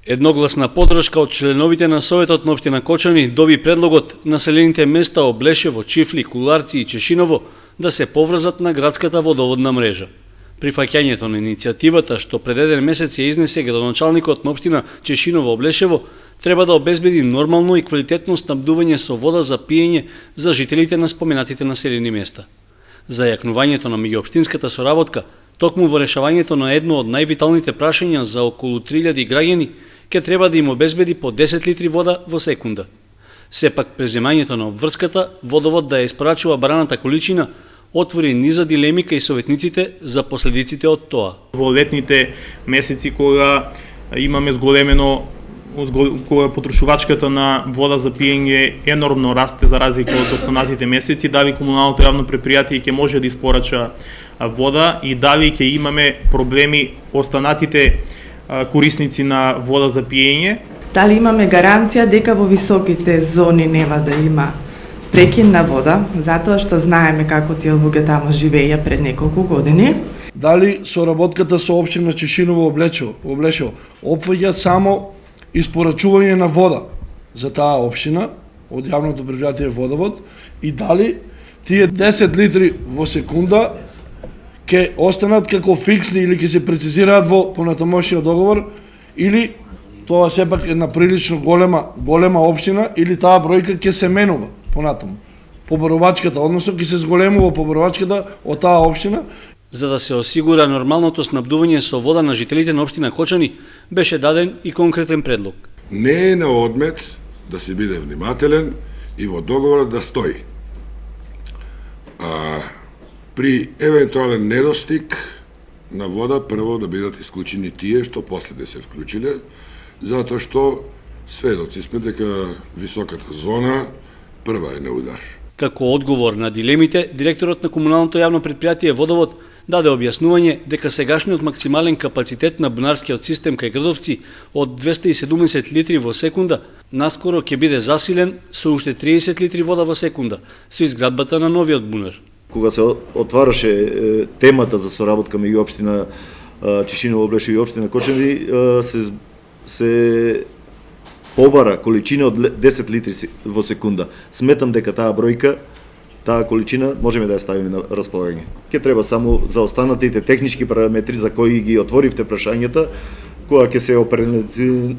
Едногласна поддршка од членовите на Советот на општина Кочани доби предлогот населените места Облешево, Чифли, Куларци и Чешиново да се поврзат на градската водоводна мрежа. Прифаќањето на иницијативата, што пред еден месец ја изнесе градоначалникот на општина Чешиново Облешево, треба да обезбеди нормално и квалитетно снабдување со вода за пиење за жителите на споменатите населени места. За јакнувањето на меѓуопштинската соработка, токму во решавањето на едно од највиталните прашања за околу 3000 граѓани, ќе треба да им обезбеди по 10 литри вода во секунда. Сепак преземањето на обврската, водовод да ја испорачува бараната количина, отвори низа дилеми кај советниците за последиците од тоа. Во летните месеци кога имаме зголемено, кога потрошувачката на вода за пиење енормно расте за разлика од останатите месеци, дали комуналното јавно предпријатие ќе може да испорача вода и дали ќе имаме проблеми останатите корисници на вода за пиење. Дали имаме гаранција дека во високите зони нема да има прекин на вода, затоа што знаеме како тие луѓе тамо живееја пред неколку години. Дали соработката со општина Чешиново Облешево опфаќа само испорачување на вода за таа општина од јавното предпријатие Водовод и дали тие 10 литри во секунда ќе останат како фиксни или ќе се прецизираат во понатамошниот договор, или тоа сепак една прилично голема општина, или таа бројка ќе се менува понатаму. Поборовачката, односно ќе се зголемува поборовачката од таа општина. За да се осигура нормалното снабдување со вода на жителите на општина Кочани, беше даден и конкретен предлог. Не е на одмет да се биде внимателен и во договорот да стои. При евентуален недостиг на вода, прво да бидат исклучени тие што после да се вклучиле, затоа што сведоци сме дека високата зона прва е на удар. Како одговор на дилемите, директорот на комуналното јавно предпријатие Водовод даде објаснување дека сегашниот максимален капацитет на бунарскиот систем кај градовци од 270 литри во секунда наскоро ќе биде засилен со уште 30 литри вода во секунда со изградбата на новиот бунар. Кога се отвараше темата за соработка меѓу општина Чешиново Облешево и општина Кочани, се побара количина од 10 литри во секунда. Сметам дека таа бројка, таа количина можеме да ја ставиме на располагање. Ќе треба само за останатите технички параметри за кои ги отворивте прашањата, кога ќе се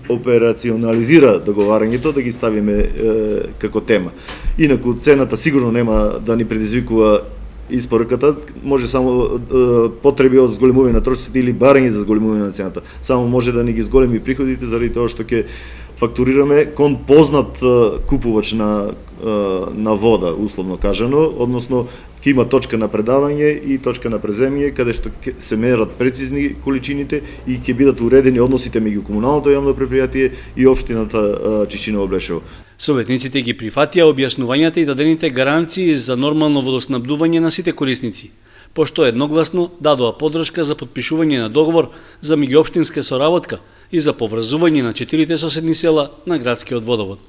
операционализира договарањето, да ги ставиме како тема. Инаку цената сигурно нема да ни предизвикува испораката, може само потреби од зголемување на трошоците или барање за зголемување на цената. Само може да ни ги зголеми приходите заради тоа што ќе фактурираме кон познат купувач на вода, условно кажано, односно ќе има точка на предавање и точка на преземје, каде што се мерат прецизни количините и ќе бидат уредени односите меѓу комуналното јавно предпријатие и општината Чешиново Облешево. Советниците ги прифатија објаснувањата и дадените гаранции за нормално водоснабдување на сите корисници, пошто едногласно дадоа поддршка за потпишување на договор за меѓуопштинска соработка и за поврзување на 4 соседни села на градскиот водовод.